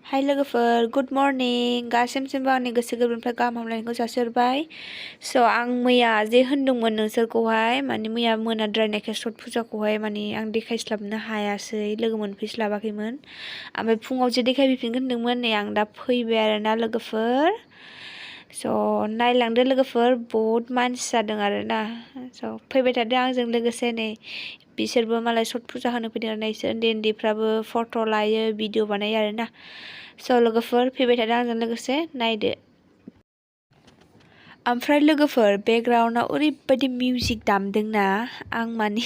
Hai लोगोफोर, good morning गासिमबो आंनि गोसो गोरबोनिफ्राय गाहाम हामलायनायखौ जासिहरबाय। आं मैया जे होनदोंमोन नोंसोरखौहाय माने मैया मोनाद्रायनायखाय छठ पुजाखौहाय माने आं देखायस्लाबनो हायासै, लोगो मोनफैस्लाबाखैमोन। ओमफ्राय फुङाव जे देखायफैफिनगोन होनदोंमोन, नै आं दा फैबाय आरोना लोगोफोर। नायलांदो लोगोफोर, बहुद मानसि जादों आरोना। फैबाय थादो आंजों लोगोसे। नै बिसोरबो मालाय छठ पुजा होनो फैदों आरोना। इसोर उन्दैफ्राबो फट' लायो, भिडिअ बानायो आरोना। लोगोफोर फैबाय थादो आंजों लोगोसे, नायदो। ओमफ्राय लोगोफोर बेकग्राउन्डआव ओरैबायदि मिउजिक दामदोंना, आं माने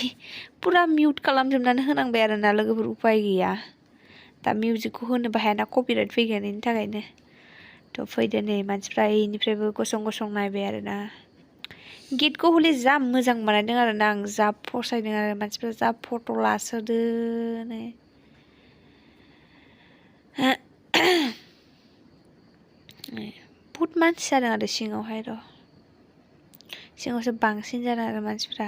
पुरा मिउट खालामजोबनानै होनांबाय आरोना लोगोफोर, उपाय गैया। दा मिउजिकखौ होनोबो हायाना, कपिराइट फैगोन, बेनि थाखायनो। फैदो, नै मानसिफ्रा इनिफ्रायबो गसं गसं नायबाय आरोना। गेटखौ हले जा मोजां बानायदों आरोना, आं जा फसायदों आरो मानसिफ्रा जा फट' लासोदो नै। बहुत मानसि जादों आरो सिङावहाय र'। सिङावसो बांसिन जादों आरो मानसिफ्रा।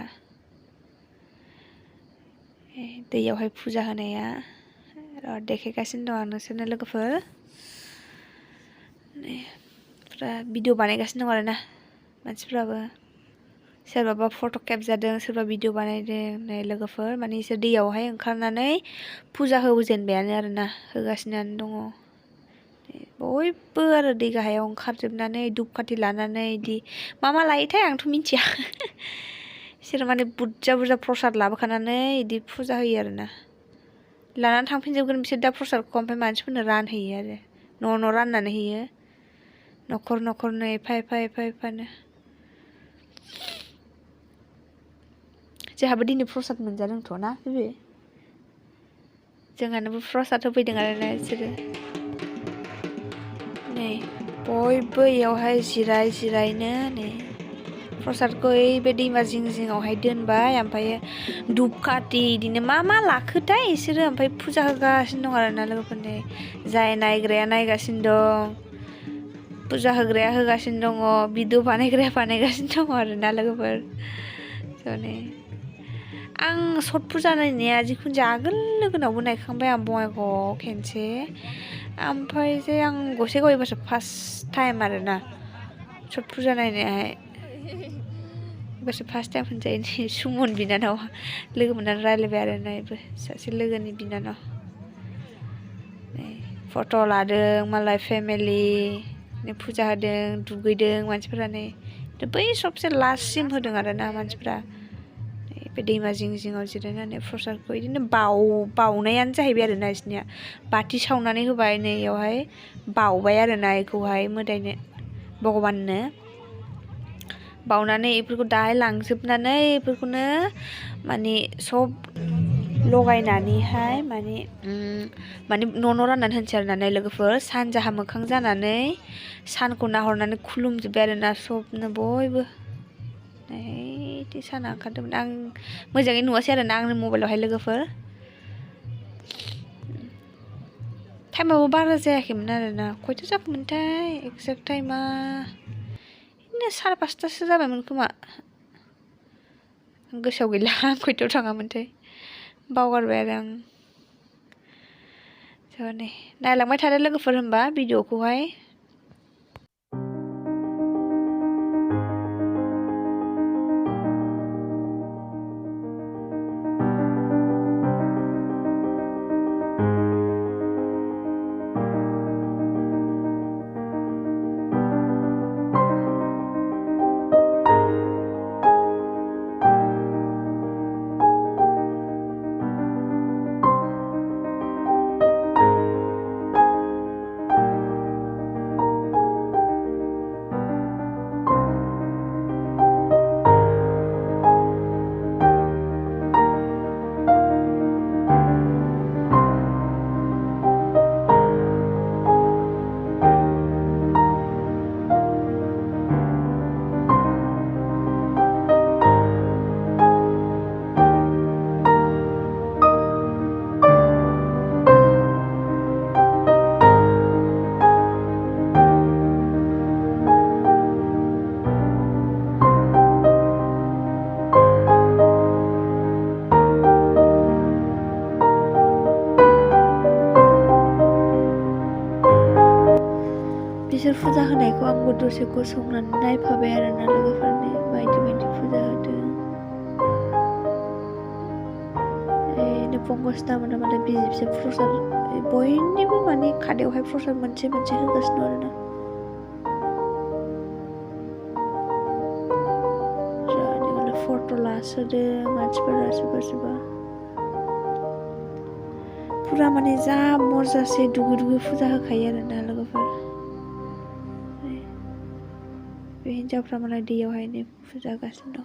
दैयावहाय फुजा होनाया र' देखायगासिनो दं आं नोंसोरनो लोगोफोर। पुरा भिडिअ बानायगासिनो दं आरोना मानसिफ्राबो। सोरबाबा फट' खेबजादों, सोरबा भिडिअ बानायदों। नै लोगोफोर माने इसोर दैयावहाय ओंखारनानै फुजा होजेनबायानो आरोना, होगासिनो दङ। बयबो आरो दै गाहायाव ओंखारजोबनानै धुपखाथि लानानै इदि मा लायोथाय आंथ' मिथिया। बिसोर माने बुरजा बुरजा प्रसाद लाबोखानानै इदि फुजा होयो आरोना। लानानै थांफिनजोबगोन बिसोर दा प्रसादखौ, ओमफ्राय मानसिफोरनो रानहैयो आरो न' राननानै होयो। न'खर न'खरनो एफा एफानो। जोंहाबो दिनै प्रसाद मोनजादोंथ' ना बेबि? जोंहानोबो प्रसाद होफैदों आरोना बिसोरो। नै बयबो इयावहाय जिरायनो नै प्रसादखौ बे दैमा जिङावहाय दोनबाय, ओमफ्राय धुपखाथि इदिनो मा लाखोथाय इसोरो, ओमफ्राय फुजा होगासिनो दं आरोना लोगोफोर। नै जाय नायग्राया नायगासिनो दं, फुजा होग्राया होगासिनो दङ, भिडिअ बानायग्राया बानायगासिनो दङ आरोना लोगोफोर। नै आं छठ पुजा नायनाया जिखुनु जाया आगोल लोगोनावबो नायखांबाय आं बङाइगावआव खेनसे। ओमफ्राय जे आं गसाइगाव एबारसो फार्स्ट टाइम आरोना छठ पुजा नायनायाहाय। एबारसो फार्स्ट टाइम होनजायो। नै सुमन बिनानाव लोगो मोननानै रायलायबाय आरोना, बेबो सासे लोगोनि बिनानाव। नै फट' लादों मालाय फेमिलि, फुजा होदों, दुगैदों मानसिफोरा। नै बै सबसे लास्टसिम होदों आरोना मानसिफ्रा। बे दैमा जिङाव जिरायनानै प्रसादखौ बिदिनो बाउनायानो जाहैबाय आरोना बिसोरनिया। बाथि सावनानै होबाय, नै इयावहाय बाउबाय आरोना बेखौहाय मोदायनो, भगबाननो बाउनानै बेफोरखौ दाहाय लांजोबनानै बेफोरखौनो माने सब लगायनानैहाय माने न' राननानै होनोसै आरोना। नै लोगोफोर सानजाहा मोखां जानानै सानखौ नाहरनानै खुलुमजोब्बाय आरोना सबनो बयबो। बिदि साना ओंखारदोंमोन, आं मोजाङै नुवासै आरोना आंनि मबाइलावहाय लोगोफोर। टाइमाबो बारा जायाखैमोन आरोना, खयथा जाखोमोनथाय एक्जेक्ट टाइमा बिदिनो 5:30 जाबायमोन खोमा। गोसोआव गैला आं खयथायाव थाङामोनथाय, बावगारबाय आरो आं। नै नायलांबाय थादो लोगोफोर होमबा भिडिअखौहाय। बिसोर फुजा होनायखौ आंबो दसे गसंनानै नायफाबाय आरोना लोगोफोरनि बायदि बायदि फुजा होदों। पंकसदा मोना माने बिजे प्रसाद बयनिबो माने खादायावहाय प्रसाद मोनसे मोनसे होगासिनो आरोना। फट' लासोदों मानसिफोरा सोरबा सोरबा पुरा माने जा मजासे दुगै दुगै फुजा होखायो आरोना लोगोफोर। बे हिन्जावफ्रा मालाय दैयावहायनो फुजा होगासिनो दं।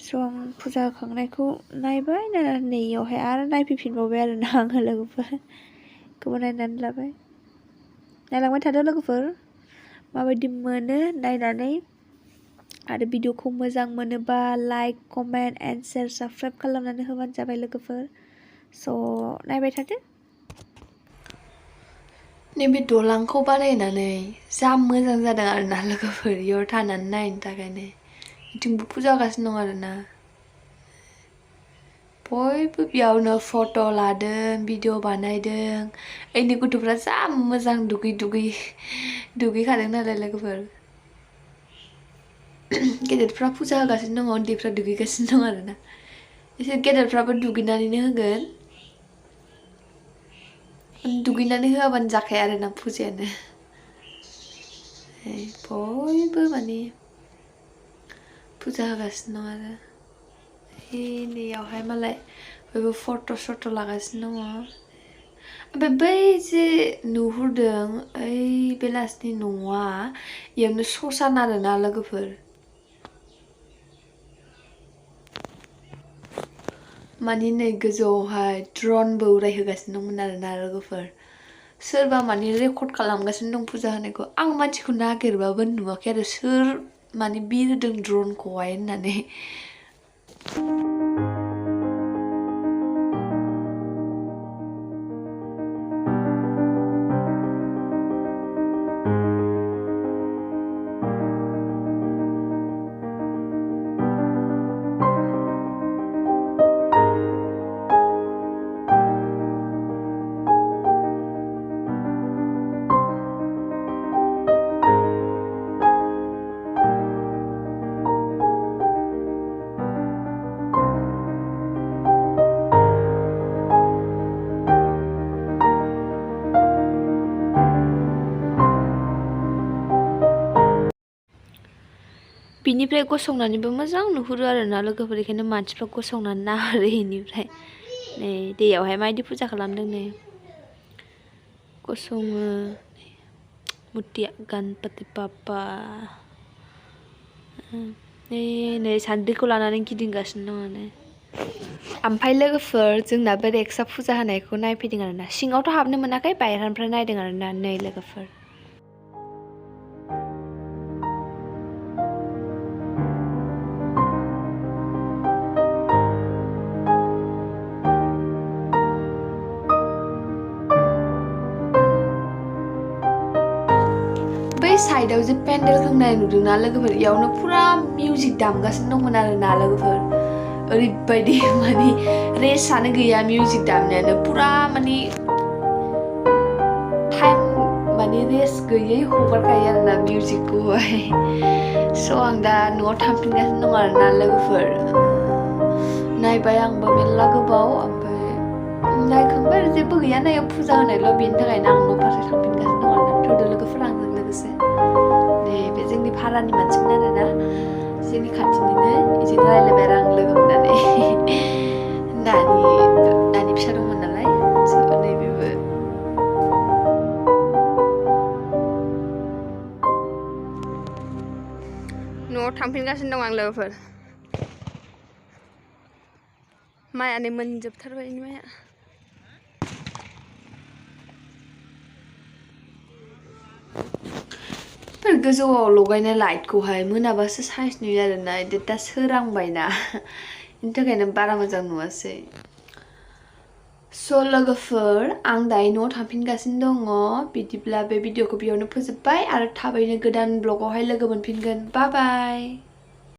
स' आं फुजा होखांनायखौ नायबाय, नायनानै नैयावहाय आरो नायफैफिनबावबाय आरोना आङो लोगोफोर। बेखौबो नायनानै लाबाय। नायलांबाय थादो लोगोफोर माबायदि मोनो नायनानै। आरो भिडिअखौ मोजां मोनोबा like, comment and share subscribe खालामनानै होबानो जाबाय लोगोफोर। स' नायबाय थादो। नैबे दलांखौ बानायनानै जा मोजां जादों आरोना लोगोफोर, इयाव थानानै नायनो थाखायनो। बिथिंबो फुजा होगासिनो दं आरोना। बयबो बेयावनो फट' लादों, भिडिअ बानायदों। ओइनि गथ'फ्रा जा मोजां दुगैखादों नालाय लोगोफोर। गेदेरफ्रा फुजा होगासिनो दङ, उन्दैफ्रा दुगैगासिनो दं आरोना। एसे गेदेरफ्राबो दुगैनानैनो होगोन। दुगैनानै होआबानो जाखाया आरोना फुजायानो। बयबो माने फुजा होगासिनो दं आरो। नैयावहाय मालाय बयबो फट' लागासिनो दङ। ओमफ्राय बै जे नुहुरदों ओइ बेलासिनि न'आ, इयावनो ससान आरोना लोगोफोर। माने नै गोजौआवहाय ड्रनबो उरायहोगासिनो दंमोन आरोना लोगोफोर। सोरबा माने रेकर्ड खालामगासिनो दं फुजा होनायखौ। आं मानसिखौ नागिरबाबो नुवाखै आरो सोर माने बिरहोदों ड्रनखौहाय होननानै। बिनिफ्राय गसंनानैबो मोजां नुहुरो आरोना लोगोफोर, बेखायनो मानसिफ्रा गसंनानै नाहरो इनिफ्राय। नै दैयावहाय माबायदि फुजा खालामदों नै गसङो। मुतिया गणपति बाप्पा। नै सान्द्रिखौ लानानै गिदिंगासिनो दङ। ओमफ्राय लोगोफोर जोंना बे रेक्सा फुजा होनायखौ नायफैदों आरोना। सिङावथ' हाबनो मोनाखै, बायह्रानिफ्राय नायदों आरोना। नै लोगोफोर साइडआव जे पेन्डेल खोंनाय नुदोंना लोगोफोर, इयावनो पुरा मिउजिक दामगासिनो दंमोन आरोना लोगोफोर। ओरैबायदि माने रेस्टआनो गैया मिउजिक दामनायानो, पुरा माने टाइम माने रेस्ट गैयै हगारखायो आरोना मिउजिकखौहाय। स' आं दा न'आव थांफिनगासिनो दं आरोना लोगोफोर। नायबाय आंबो मेरला गोबाव, ओमफ्राय नायखांबाय आरो जेबो गैया नायाव फुजा होनायल', बेनि थाखायनो आं न' फारसे थांफिनगासिनो दं आरोना। थौदो लोगोफोर आंजों लोगोसे। नै बे जोंनि भारानि मानसिमोन आरोना, जोंनि खाथिनिनो। बिजों रायज्लायबाय आरो आं लोगो मोननानै। नानि फिसा दंमोन नालाय, नैबेबो। न'आव थांफिनगासिनो दं आं लोगोफोर। माइआनो मोनजोबथारबाय माइआ। गोजौआव लगायनाय लाइटखौहाय मोनाबासो साइस नुयो आरोना, दा सोरांबायना बेनि थाखायनो बारा मोजां नुवासै। स' लोगोफोर आं दायो न'आव थांफिनगासिनो दङ। बिदिब्ला बे भिडिअखौ बेयावनो फोजोबबाय, आरो थाबैनो गोदान ब्लगावहाय लोगो मोनफिनगोन। बाय बाय।